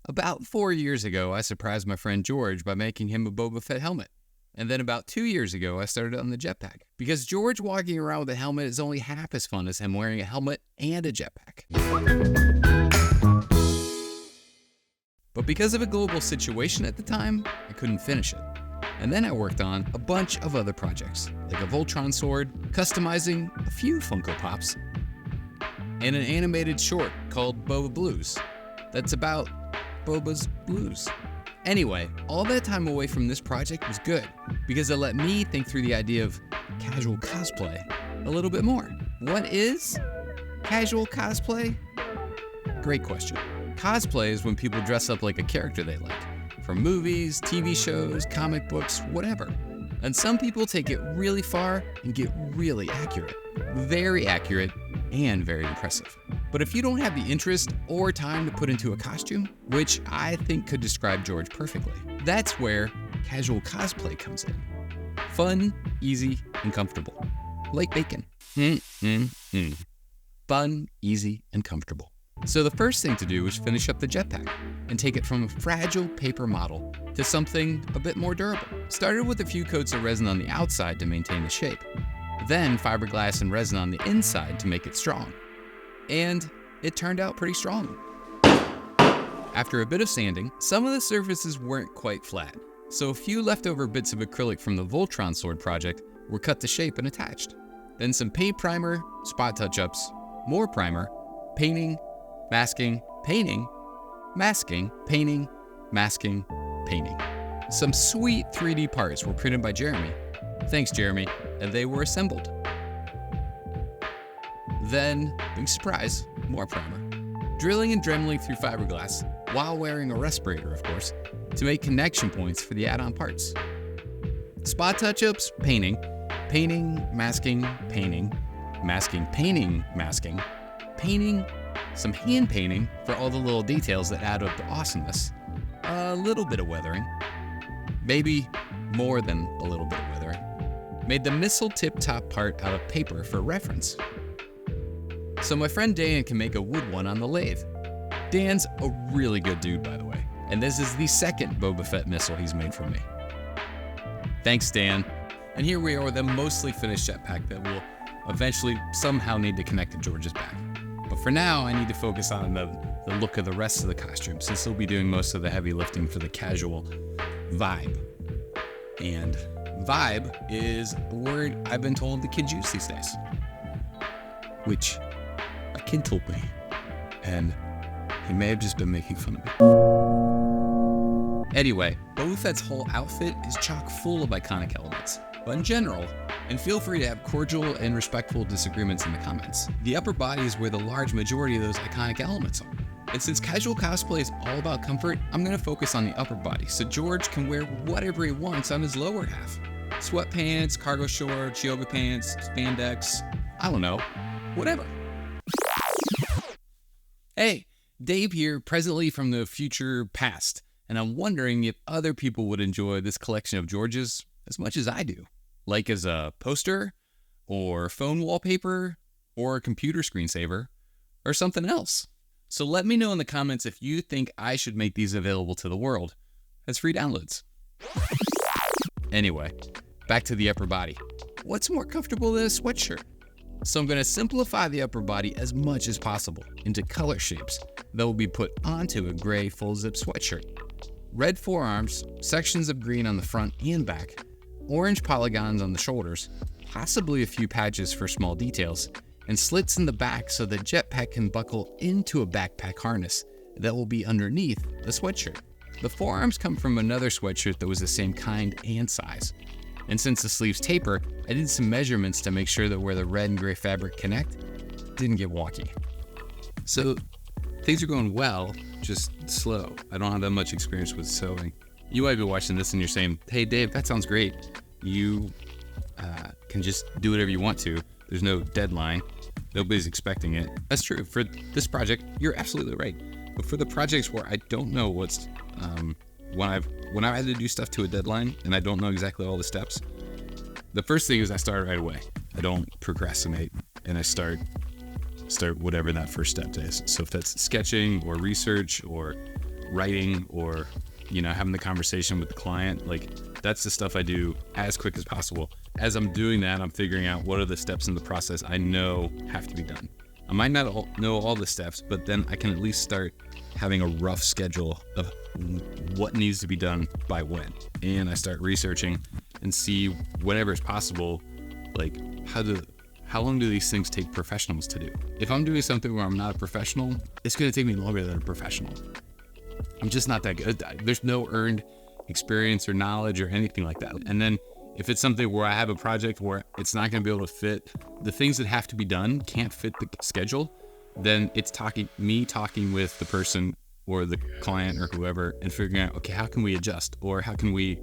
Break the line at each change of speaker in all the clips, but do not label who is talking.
About 4 years ago, I surprised my friend George by making him a Boba Fett helmet. And then about 2 years ago, I started on the jetpack. Because George walking around with a helmet is only half as fun as him wearing a helmet and a jetpack. But because of a global situation at the time, I couldn't finish it. And then I worked on a bunch of other projects, like a Voltron sword, customizing a few Funko Pops, and an animated short called Boba Blues. That's about Boba's blues. Anyway, all that time away from this project was good, because it let me think through the idea of casual cosplay a little bit more. What is casual cosplay? Great question. Cosplay is when people dress up like a character they like, from movies, TV shows, comic books, whatever. And some people take it really far and get really accurate. Very accurate and very impressive. But if you don't have the interest or time to put into a costume, which I think could describe George perfectly, that's where casual cosplay comes in. Fun, easy, and comfortable. Like bacon. Fun, easy, and comfortable. So the first thing to do was finish up the jetpack and take it from a fragile paper model to something a bit more durable. Started with a few coats of resin on the outside to maintain the shape. Then fiberglass and resin on the inside to make it strong. And it turned out pretty strong. After a bit of sanding, some of the surfaces weren't quite flat, so a few leftover bits of acrylic from the Voltron sword project were cut to shape and attached. Then some paint primer, spot touch-ups, more primer, painting, masking, painting, masking, painting, masking, painting. Some sweet 3D parts were printed by Jeremy. Thanks, Jeremy, and they were assembled. Then, big surprise, more primer. Drilling and dremeling through fiberglass, while wearing a respirator, of course, to make connection points for the add-on parts. Spot touch-ups, painting, painting, masking, painting, masking, painting, masking, painting, some hand painting for all the little details that add up to awesomeness, a little bit of weathering, maybe more than a little bit of weathering. Made the missile tip top part out of paper for reference. So my friend Dan can make a wood one on the lathe. Dan's a really good dude, by the way, and this is the second Boba Fett missile he's made for me. Thanks, Dan. And here we are with a mostly finished jetpack that will eventually somehow need to connect to George's back. But for now, I need to focus on the look of the rest of the costume, since he'll be doing most of the heavy lifting for the casual vibe. And vibe is a word I've been told the kids use these days, which a kid told me, and he may have just been making fun of me. Anyway, Boba Fett's whole outfit is chock full of iconic elements, but in general, and feel free to have cordial and respectful disagreements in the comments, the upper body is where the large majority of those iconic elements are. And since casual cosplay is all about comfort, I'm going to focus on the upper body, so George can wear whatever he wants on his lower half. Sweatpants, cargo shorts, yoga pants, spandex, I don't know, whatever. Hey, Dave here, presently from the future past, and I'm wondering if other people would enjoy this collection of George's as much as I do. Like as a poster, or phone wallpaper, or a computer screensaver, or something else. So let me know in the comments if you think I should make these available to the world as free downloads. Anyway, back to the upper body. What's more comfortable than a sweatshirt? So I'm going to simplify the upper body as much as possible into color shapes that will be put onto a gray full zip sweatshirt. Red forearms, sections of green on the front and back, orange polygons on the shoulders, possibly a few patches for small details, and slits in the back so the jetpack can buckle into a backpack harness that will be underneath the sweatshirt. The forearms come from another sweatshirt that was the same kind and size. And since the sleeves taper, I did some measurements to make sure that where the red and gray fabric connect didn't get wonky. So things are going well, just slow. I don't have that much experience with sewing. You might be watching this and you're saying, hey Dave, that sounds great. You can just do whatever you want to. There's no deadline. Nobody's expecting it. That's true. For this project, you're absolutely right. But for the projects where I don't know what's, when I had to do stuff to a deadline and I don't know exactly all the steps, the first thing is I start right away. I don't procrastinate and I start whatever that first step is. So if that's sketching or research or writing or, having the conversation with the client, like that's the stuff I do as quick as possible. As I'm doing that, I'm figuring out what are the steps in the process I know have to be done. I might not know all the steps, but then I can at least start having a rough schedule of what needs to be done by when. And I start researching and see whenever it's possible, like how long do these things take professionals to do? If I'm doing something where I'm not a professional, it's going to take me longer than a professional. I'm just not that good. There's no earned experience or knowledge or anything like that. And then if it's something where I have a project where it's not going to be able to fit, the things that have to be done can't fit the schedule, then it's me talking with the person or the client or whoever and figuring out, okay, how can we adjust? Or how can we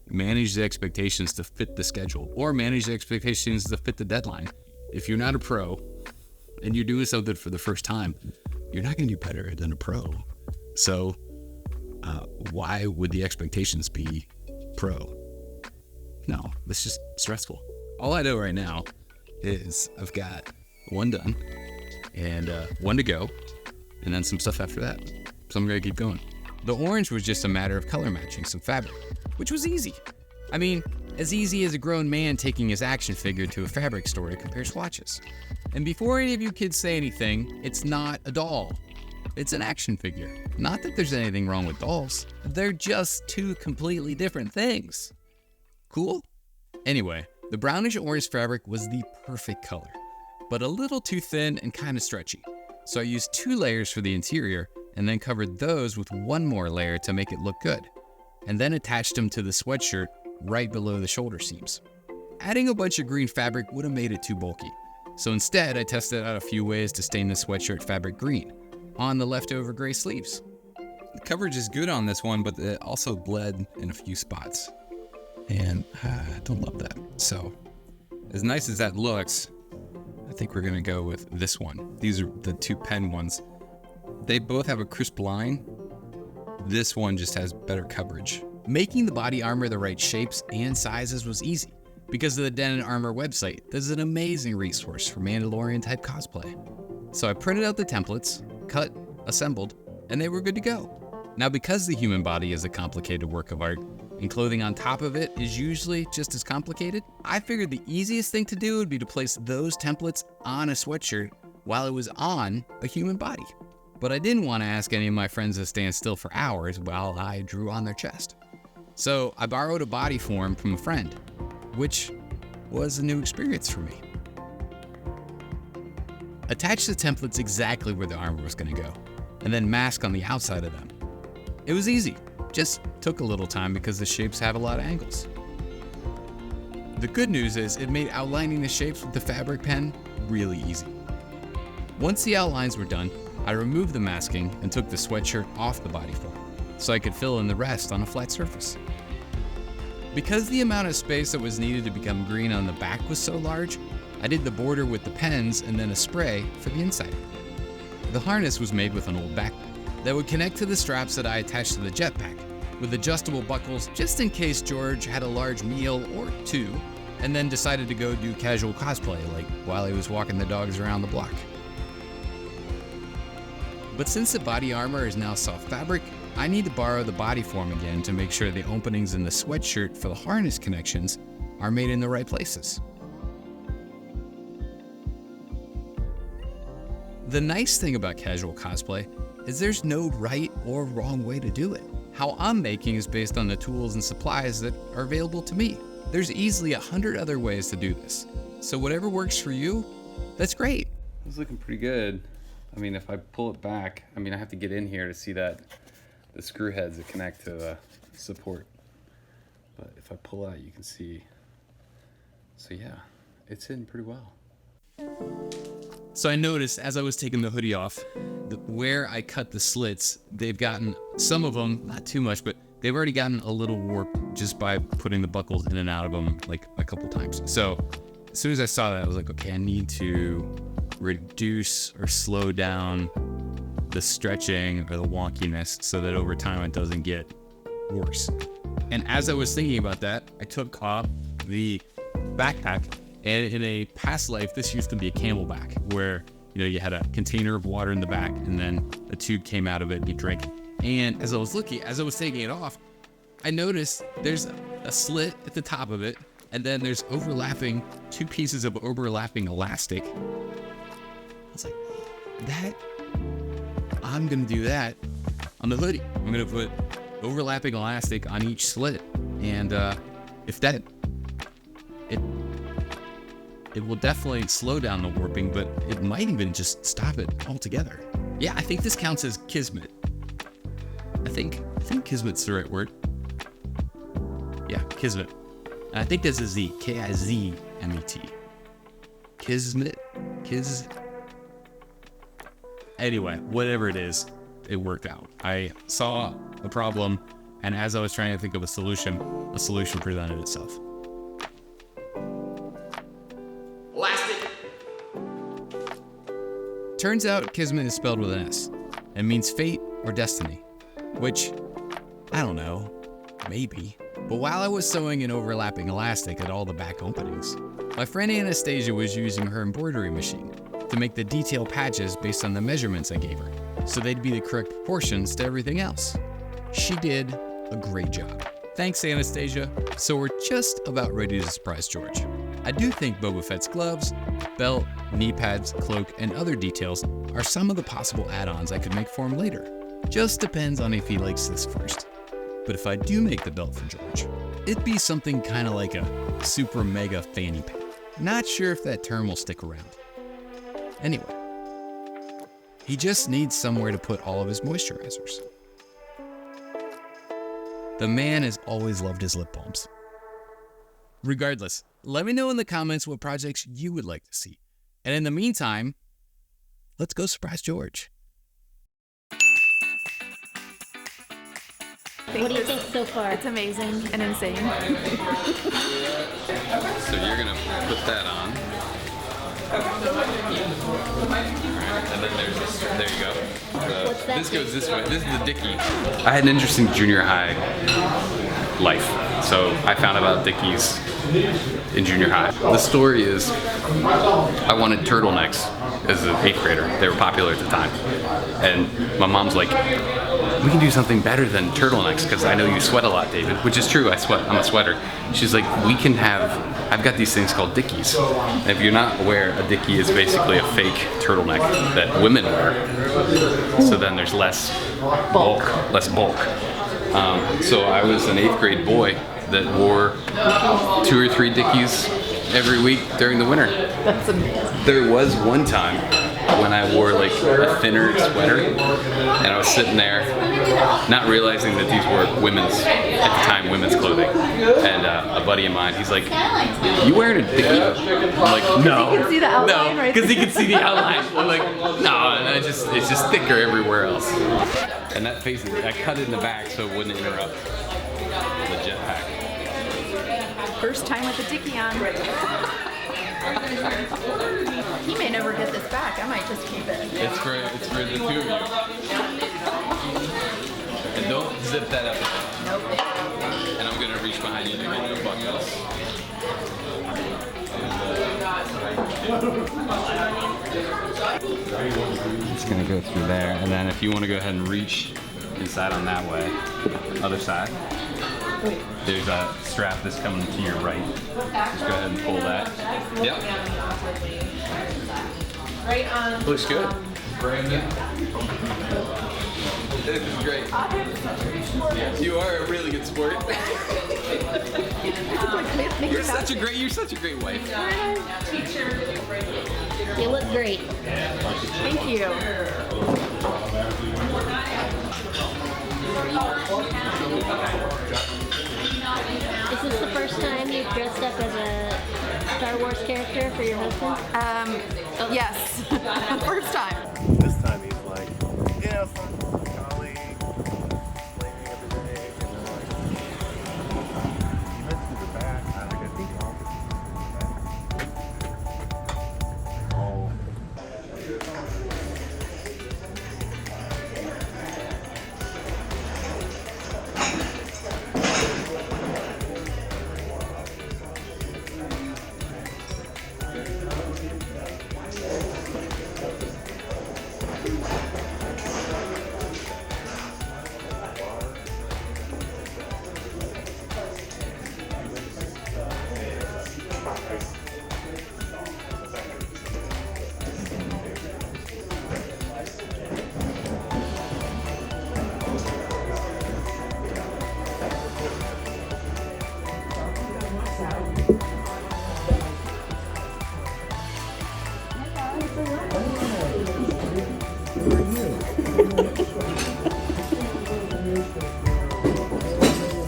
manage the expectations to fit the schedule or manage the expectations to fit the deadline? If you're not a pro and you're doing something for the first time, you're not going to do better than a pro. So why would the expectations be pro? No, it's just stressful. All I know right now is I've got one done and one to go, and then some stuff after that. So I'm gonna keep going. The orange was just a matter of color matching some fabric, which was easy. I mean, as easy as a grown man taking his action figure to a fabric store to compare swatches. And before any of you kids say anything, it's not a doll. It's an action figure. Not that there's anything wrong with dolls. They're just two completely different things. Cool? Anyway, the brownish orange fabric was the perfect color, but a little too thin and kind of stretchy. So I used 2 layers for the interior and then covered those with 1 more layer to make it look good, and then attached them to the sweatshirt right below the shoulder seams. Adding a bunch of green fabric would have made it too bulky, so instead I tested out a few ways to stain the sweatshirt fabric green on the leftover gray sleeves. The coverage is good on this one, but it also bled in a few spots, and I don't love that. So as nice as that looks, I think we're gonna go with this one. These are the 2 pen ones. They both have a crisp line. This one just has better coverage. Making the body armor the right shapes and sizes was easy because of the Den & Armor website. This is an amazing resource for Mandalorian type cosplay. So I printed out the templates, cut, assembled, and they were good to go. Now, because the human body is a complicated work of art and clothing on top of it is usually just as complicated, I figured the easiest thing to do would be to place those templates on a sweatshirt while it was on a human body. But I didn't want to ask any of my friends to stand still for hours while I drew on their chest. So I borrowed a body form from a friend, which was a new experience for me. Attach the templates exactly where the armor was going to go, and then mask on the outside of them. It was easy, just took a little time because the shapes have a lot of angles. The good news is it made outlining the shapes with the fabric pen really easy. Once the outlines were done, I removed the masking and took the sweatshirt off the body form so I could fill in the rest on a flat surface. Because the amount of space that was needed to become green on the back was so large, I did the border with the pens and then a spray for the inside. The harness was made with an old backpack that would connect to the straps that I attached to the jetpack, with adjustable buckles just in case George had a large meal or 2 and then decided to go do casual cosplay, like while he was walking the dogs around the block. But since the body armor is now soft fabric, I need to borrow the body form again to make sure the openings in the sweatshirt for the harness connections are made in the right places. The nice thing about casual cosplay is there's no right or wrong way to do it. How I'm making is based on the tools and supplies that are available to me. There's easily 100 other ways to do this. So whatever works for you, that's great.
It's looking pretty good. I mean, if I pull it back, I have to get in here to see that the screw heads that connect to the support. But if I pull out, you can see. So yeah, it's in pretty well.
So I noticed as I was taking the hoodie off, where I cut the slits, they've gotten, some of them, not too much, but they've already gotten a little warped just by putting the buckles in and out of them like a couple times. So as soon as I saw that, I was like, okay, I need to reduce or slow down the stretching or the wonkiness so that over time it doesn't get worse. And as I was thinking about that, I took off the backpack, and in a past life, this used to be a camelback where you had a container of water in the back and then a tube came out of it and you drank. And as I was taking it off, I noticed there's a slit at the top of it, and then there's two pieces of overlapping elastic. I was like, I'm gonna do that on the hoodie. I'm gonna put overlapping elastic on each slit, and it will definitely slow down the warping, but it might even just stop it altogether. Yeah, I think this counts as Kismet. I think Kismet's the right word. Yeah, Kismet. And I think there's a Z, K-I-Z-M-E-T. Kismet, Anyway, whatever it is, it worked out. I saw a problem, and as I was trying to think of a solution presented itself. Elastic! Turns out Kismet is spelled with an S. It means fate or destiny, which, I don't know, maybe. But while I was sewing an overlapping elastic at all the back openings, my friend Anastasia was using her embroidery machine to make the detail patches based on the measurements I gave her, so they'd be the correct proportions to everything else. She did a great job. Thanks, Anastasia. So we're just about ready to surprise George. I do think Boba Fett's gloves, belt, knee pads, cloak, and other details are some of the possible add-ons I could make for him later. Just depends on if he likes this first. But if I do make the belt for George, it'd be something kind of like a super mega fanny pack. Not sure if that term will stick around. Anyway, he just needs somewhere to put all of his moisturizers. The man has always loved his lip balms. Regardless, let me know in the comments what projects you would like to see. And in the meantime, let's go surprise George.
What do you think so far?
It's amazing and insane.
So you're gonna put that on. And then there you go.
What's that?
This goes this way. This is the Dickie. I had an interesting junior high life. So I found about Dickies in junior high. The story is I wanted turtlenecks as an 8th grader. They were popular at the time. And my mom's like, we can do something better than turtlenecks because I know you sweat a lot, David, which is true. I sweat. I'm a sweater. She's like, I've got these things called Dickies. And if you're not aware, a Dickie is basically a fake turtleneck that women wear. So then there's less bulk. So I was an 8th grade boy that wore 2 or 3 Dickies every week during the winter.
That's amazing.
There was one time when I wore like a thinner sweater and I was sitting there not realizing that these were women's clothing, and a buddy of mine, he's like, you wearing a Dickie? I'm like, no.
You can see the outline, right?
Because he can see the outline. I'm like, no, and it's just thicker everywhere else. And that facing, I cut it in the back so it wouldn't interrupt the jetpack.
First time with the Dickie on. He may never get this back. I might just keep it.
It's for the 2 of you. And don't zip that up.
Nope.
And I'm gonna reach behind you to get the buckles. Just gonna go through there, and then if you want to go ahead and reach inside on that way, other side. There's a strap that's coming to your right. Just go ahead and pull that. Yep.
Right on.
Looks good. Brandon. This is great. You are a really good sport. You're such a great wife.
You look great.
Thank you.
Is this the first time you've dressed up as a Star Wars character for your husband?
Yes. First time.
This time he's like, yeah, some colleague, playing every day, and then like, he went to the back, I think oh.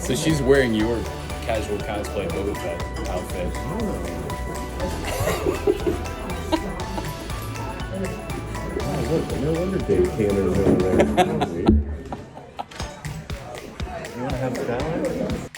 So she's wearing your casual cosplay Boba Fett outfit.
Oh, look, no wonder Dave Tanner's over there. You want to have a salad?